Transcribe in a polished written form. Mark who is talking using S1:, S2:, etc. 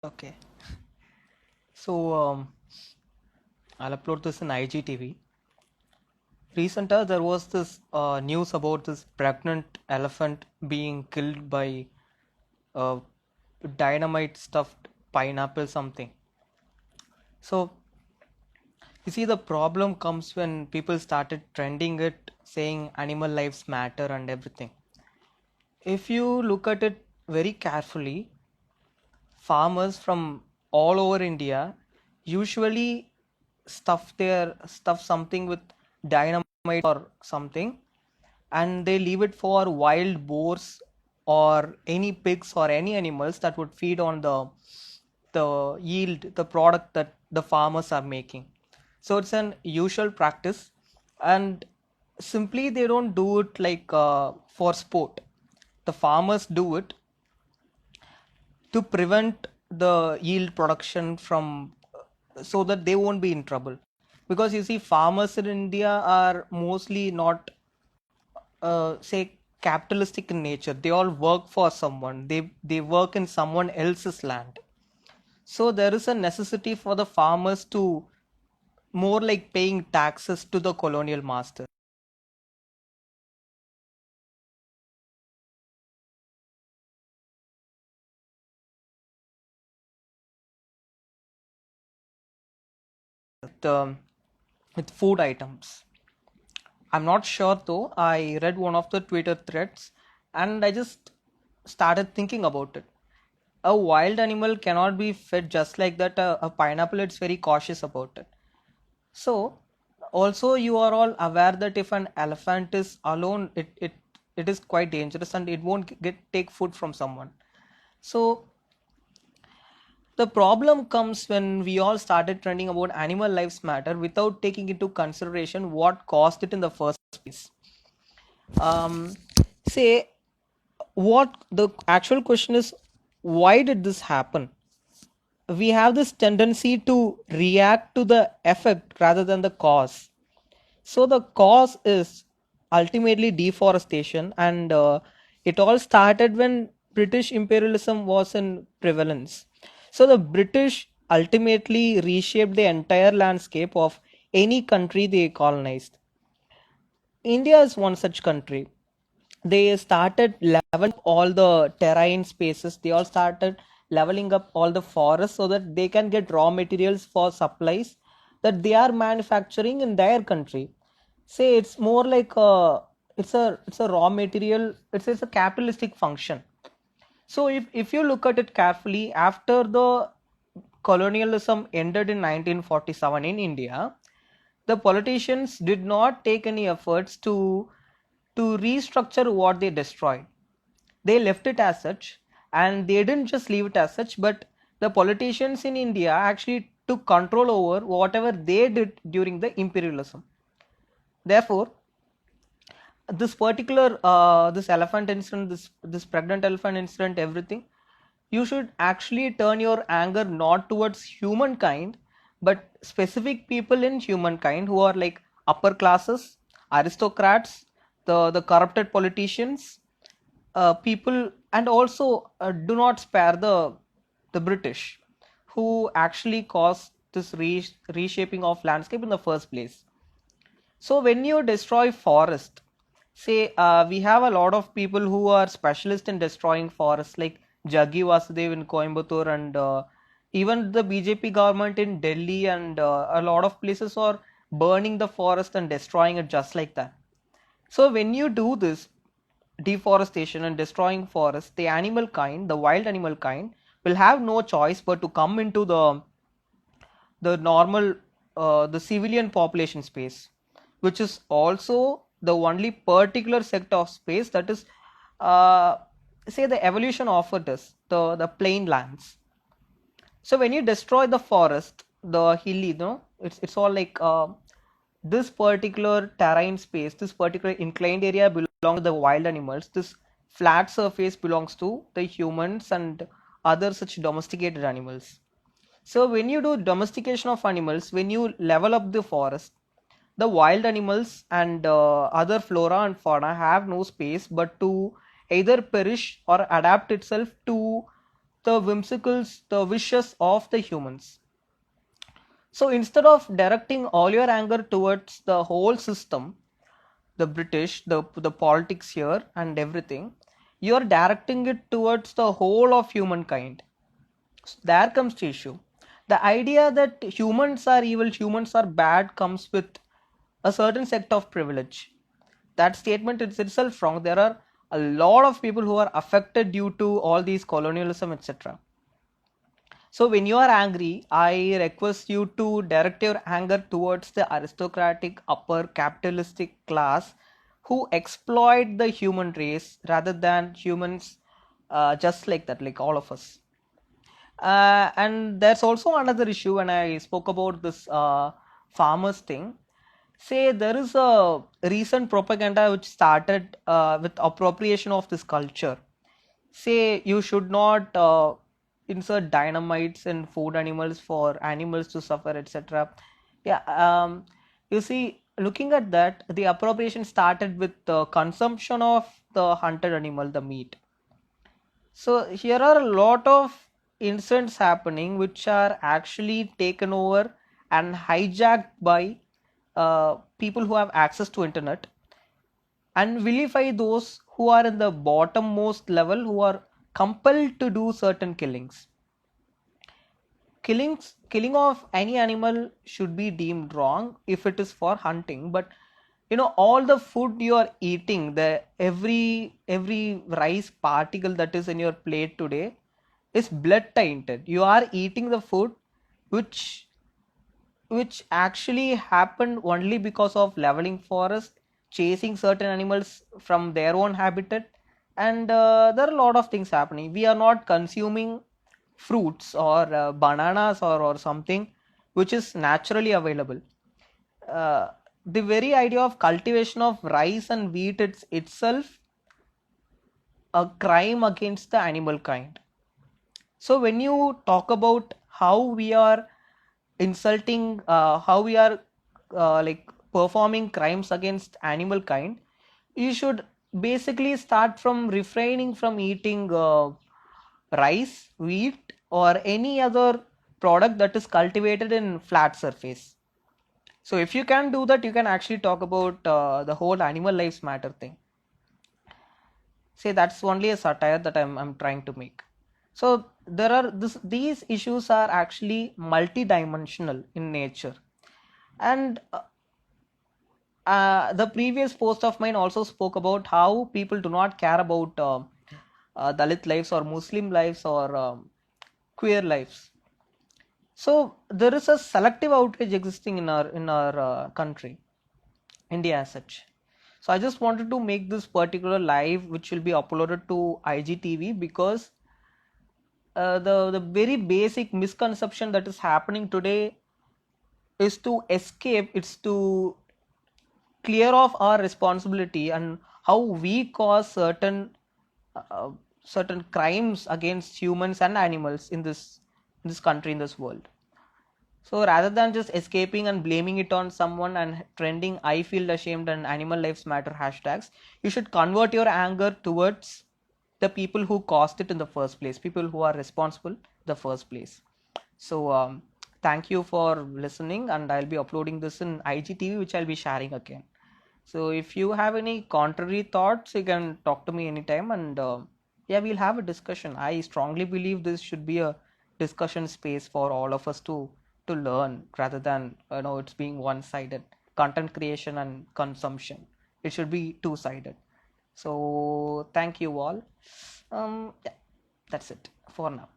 S1: Okay. So I'll upload this in IGTV. Recently, there was this news about this pregnant elephant being killed by uh, dynamite stuffed pineapple something. So you see, the problem comes when people started trending it, saying animal lives matter and everything. If you look at it very carefully, farmers from all over India usually stuff something with dynamite or something, and they leave it for wild boars or any pigs or any animals that would feed on the yield, the product that the farmers are making. So it's an usual practice, and simply they don't do it like for sport. The farmers do it to prevent the yield production from so that they won't be in trouble, because you see farmers in India are mostly not say capitalistic in nature. They all work for someone. They work in someone else's land. So there is a necessity for the farmers to more like paying taxes to the colonial master. The with food items. I'm not sure though. I read one of the Twitter threads and I just started thinking about it. A wild animal cannot be fed just like that. A pineapple, it's very cautious about it. So, also you are all aware that if an elephant is alone, it is quite dangerous and it won't get take food from someone. So the problem comes when we all started trending about animal lives matter without taking into consideration what caused it in the first place. Um, say what the actual question is, why did this happen? We have this tendency to react to the effect rather than the cause. So the cause is ultimately deforestation, and it all started when British imperialism was in prevalence. So the British ultimately reshaped the entire landscape of any country they colonized. India is one such country. They started leveling all the terrain spaces. They all started leveling up all the forests so that they can get raw materials for supplies that they are manufacturing in their country. Say it's more like it's a raw material. It's a capitalistic function. So if you look at it carefully, after the colonialism ended in 1947 in India, the politicians did not take any efforts to restructure what they destroyed. They left it as such, and they didn't just leave it as such, but the politicians in India actually took control over whatever they did during the imperialism. Therefore, this particular this elephant incident, this pregnant elephant incident, everything, you should actually turn your anger not towards humankind, but specific people in humankind who are like upper classes, aristocrats, the corrupted politicians, people, and also do not spare the British, who actually caused this reshaping of landscape in the first place. So when you destroy forest, say we have a lot of people who are specialists in destroying forests, like Jaggi Vasudev in Coimbatore, and even the BJP government in Delhi, and a lot of places are burning the forest and destroying it just like that. So when you do this deforestation and destroying forests, the animal kind, the wild animal kind, will have no choice but to come into the normal the civilian population space, which is also the only particular sector of space that is uh, say the evolution offered us, the plain lands. So when you destroy the forest, the hilly, it's all like this particular terrain space, this particular inclined area belongs to the wild animals. This flat surface belongs to the humans and other such domesticated animals. So when you do domestication of animals, when you level up the forest, the wild animals and other flora and fauna have no space but to either perish or adapt itself to the whimsicals, the wishes of the humans. So instead of directing all your anger towards the whole system, the British, the politics here and everything, you are directing it towards the whole of humankind. There comes the issue. The idea that humans are evil, humans are bad comes with a certain set of privilege. That statement is itself wrong. There are a lot of people who are affected due to all these colonialism, etc. So when you are angry, I request you to direct your anger towards the aristocratic upper capitalistic class who exploit the human race rather than humans just like that, like all of us. And there's also another issue when I spoke about this farmers thing. Say there is a recent propaganda which started with appropriation of this culture. Say you should not insert dynamites in food animals for animals to suffer, etc. Yeah, you see, looking at that, the appropriation started with the consumption of the hunted animal, the meat. So here are a lot of incidents happening which are actually taken over and hijacked by people who have access to internet and vilify those who are in the bottommost level who are compelled to do certain killings. Killing of any animal should be deemed wrong if it is for hunting, but all the food you are eating, the every rice particle that is in your plate today is blood tainted. You are eating the food which actually happened only because of leveling forest, chasing certain animals from their own habitat, and there are a lot of things happening. We are not consuming fruits or bananas or something which is naturally available. uh, the very idea of cultivation of rice and wheat, it's itself a crime against the animal kind. So when you talk about how we are insulting, how we are like performing crimes against animal kind, you should basically start from refraining from eating rice, wheat, or any other product that is cultivated in flat surface. So if you can do that, you can actually talk about the whole animal lives matter thing. Say that's only a satire that I'm trying to make. So there are these issues are actually multidimensional in nature, and the previous post of mine also spoke about how people do not care about Dalit lives or Muslim lives or queer lives. So there is a selective outrage existing in our country, India as such. So I just wanted to make this particular live, which will be uploaded to IGTV, because the very basic misconception that is happening today is to escape. It's to clear off our responsibility and how we cause uh, certain crimes against humans and animals in this country, in this world. So rather than just escaping and blaming it on someone and trending I feel ashamed and animal lives matter hashtags, you should convert your anger towards the people who caused it in the first place, people who are responsible in the first place. So thank you for listening, and I'll be uploading this in IGTV, which I'll be sharing again. So if you have any contrary thoughts, you can talk to me anytime, and yeah, we'll have a discussion. I strongly believe this should be a discussion space for all of us to learn, rather than it's being one-sided. Content creation and consumption, it should be two-sided. So thank you all. Yeah, that's it for now.